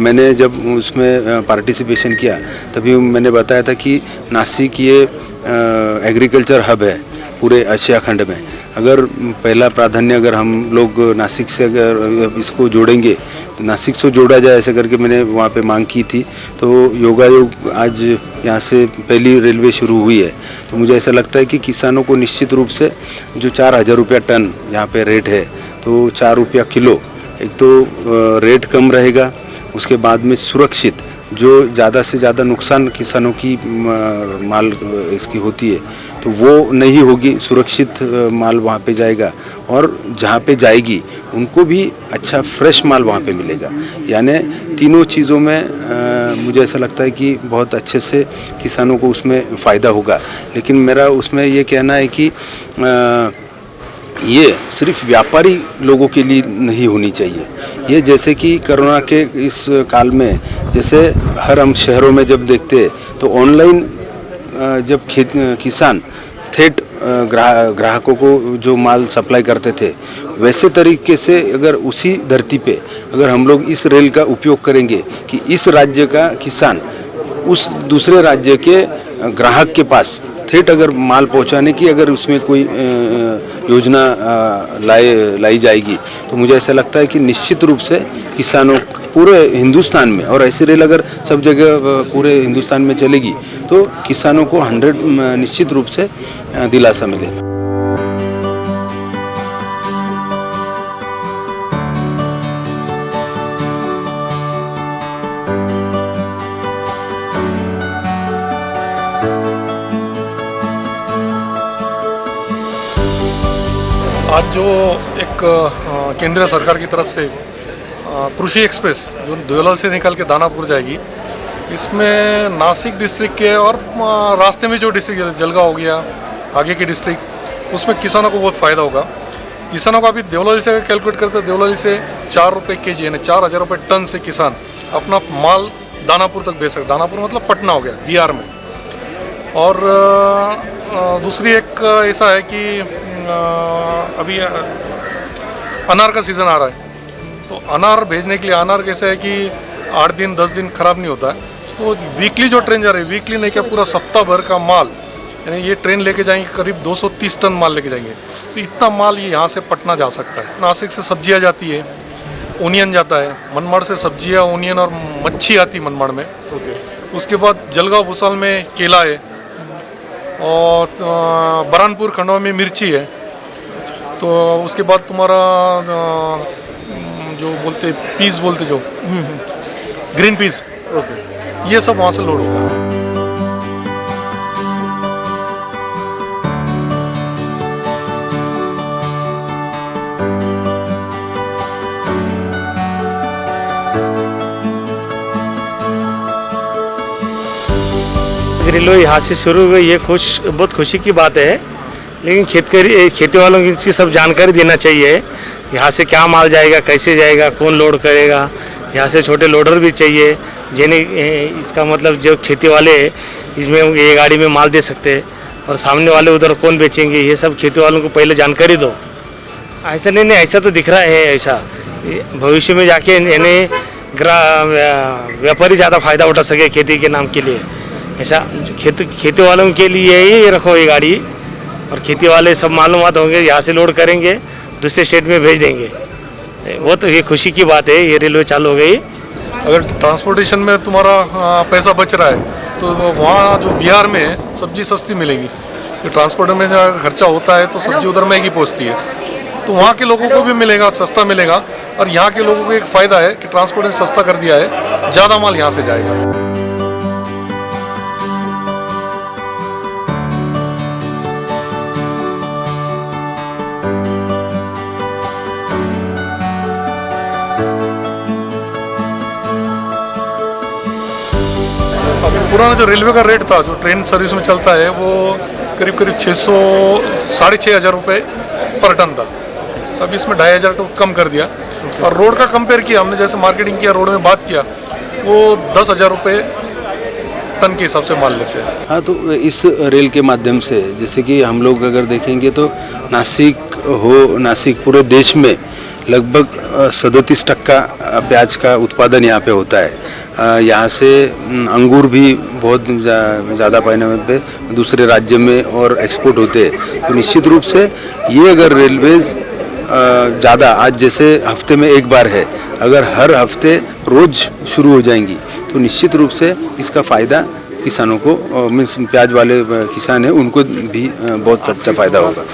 मैंने जब उसमें पार्टिसिपेशन किया तभी मैंने बताया था कि नासिक ये एग्रीकल्चर हब है पूरे एशिया खंड में। अगर पहला प्राधान्य अगर हम लोग नासिक से अगर इसको जोड़ेंगे तो नासिक से जोड़ा जाए ऐसे करके मैंने वहाँ पे मांग की थी। तो योगायोग आज यहाँ से पहली रेलवे शुरू हुई है तो मुझे ऐसा लगता है कि किसानों को निश्चित रूप से जो 4,000 रुपया टन यहाँ पे रेट है तो 4 रुपया किलो, एक तो रेट कम रहेगा, उसके बाद में सुरक्षित जो ज़्यादा से ज़्यादा नुकसान किसानों की माल इसकी होती है तो वो नहीं होगी, सुरक्षित माल वहाँ पे जाएगा और जहाँ पे जाएगी उनको भी अच्छा फ्रेश माल वहाँ पे मिलेगा। यानी तीनों चीज़ों में मुझे ऐसा लगता है कि बहुत अच्छे से किसानों को उसमें फ़ायदा होगा। लेकिन मेरा उसमें ये कहना है कि ये सिर्फ व्यापारी लोगों के लिए नहीं होनी चाहिए। ये जैसे कि कोरोना के इस काल में जैसे हर हम शहरों में जब देखते हैं तो ऑनलाइन जब किसान ठेठ ग्राहकों को जो माल सप्लाई करते थे वैसे तरीके से अगर उसी धरती पे अगर हम लोग इस रेल का उपयोग करेंगे कि इस राज्य का किसान उस दूसरे राज्य के ग्राहक के पास ठेठ अगर माल पहुंचाने की अगर उसमें कोई योजना लाई जाएगी तो मुझे ऐसा लगता है कि निश्चित रूप से किसानों पूरे हिंदुस्तान में, और ऐसी रेल अगर सब जगह पूरे हिंदुस्तान में चलेगी तो किसानों को 100 निश्चित रूप से दिलासा मिलेगा। आज जो एक केंद्र सरकार की तरफ से कृषि एक्सप्रेस जो देवलाली से निकल के दानापुर जाएगी, इसमें नासिक डिस्ट्रिक्ट के और रास्ते में जो डिस्ट्रिक्ट जलगांव हो गया आगे की डिस्ट्रिक्ट उसमें किसानों को बहुत फ़ायदा होगा। किसानों को अभी देवलाली से कैलकुलेट करते हैं, देवलाली से 4 रुपये kg यानी 4,000 रुपये टन से किसान अपना माल दानापुर तक बेच सकते। दानापुर मतलब पटना हो गया बिहार में। और दूसरी एक ऐसा है कि अभी अनार का सीज़न आ रहा है तो अनार भेजने के लिए अनार कैसे है कि 8 दिन 10 दिन ख़राब नहीं होता है। तो वीकली जो ट्रेन जा रही है, वीकली नहीं क्या पूरा सप्ताह भर का माल, यानी ये ट्रेन लेके जाएंगे करीब 230 टन माल लेके जाएंगे। तो इतना माल ये यहाँ से पटना जा सकता है। नासिक से सब्जियाँ जाती है, ओनियन जाता है, मनमाड़ से सब्जियाँ ओनियन और मच्छी आती है मनमाड़ में। उसके बाद जलगांव भूसावल में केला है और बरहानपुर खंडवा में मिर्ची है। तो उसके बाद तुम्हारा जो बोलते पीस बोलते जो ग्रीन पीस, ये सब वहाँ से लोड होगा। रेलवे यहाँ से शुरू हुई, ये बहुत खुशी की बात है। लेकिन खेती वालों की इसकी सब जानकारी देना चाहिए, यहाँ से क्या माल जाएगा, कैसे जाएगा, कौन लोड करेगा। यहाँ से छोटे लोडर भी चाहिए जिन्हें इसका मतलब जो खेती वाले इसमें ये गाड़ी में माल दे सकते और सामने वाले उधर कौन बेचेंगे, ये सब खेती वालों को पहले जानकारी दो। ऐसा नहीं, ऐसा तो दिख रहा है, ऐसा भविष्य में जाके यानी व्यापारी ज़्यादा फ़ायदा उठा सके खेती के नाम के लिए। ऐसा खेती वालों के लिए ही रखो ये गाड़ी, और खेती वाले सब मालूमात होंगे, यहाँ से लोड करेंगे दूसरे स्टेट में भेज देंगे। वो तो ये खुशी की बात है, ये रेलवे चालू हो गई। अगर ट्रांसपोर्टेशन में तुम्हारा पैसा बच रहा है तो वहाँ जो बिहार में है सब्जी सस्ती मिलेगी। तो ट्रांसपोर्ट में खर्चा होता है तो सब्जी उधर महंगी पहुँचती है, तो वहाँ के लोगों को भी मिलेगा, सस्ता मिलेगा। और यहाँ के लोगों को एक फ़ायदा है कि ट्रांसपोर्ट ने सस्ता कर दिया है, ज़्यादा माल यहाँ से जाएगा। पुराना जो रेलवे का रेट था जो ट्रेन सर्विस में चलता है वो करीब 6,500 रुपये पर टन था। तब इसमें 2,500 कम कर दिया। और रोड का कंपेयर किया हमने, जैसे मार्केटिंग किया, रोड में बात किया, वो 10,000 रुपये टन के हिसाब से माल लेते हैं। हाँ, तो इस रेल के माध्यम से जैसे कि हम लोग अगर देखेंगे तो नासिक पूरे देश में लगभग 37% प्याज का उत्पादन यहाँ पे होता है। यहाँ से अंगूर भी बहुत ज़्यादा पैमाने पे दूसरे राज्य में और एक्सपोर्ट होते हैं। तो निश्चित रूप से ये अगर रेलवेज़ ज़्यादा आज जैसे हफ्ते में एक बार है, अगर हर हफ्ते रोज़ शुरू हो जाएंगी तो निश्चित रूप से इसका फ़ायदा किसानों को मीन्स प्याज वाले किसान हैं उनको भी बहुत अच्छा फ़ायदा होगा।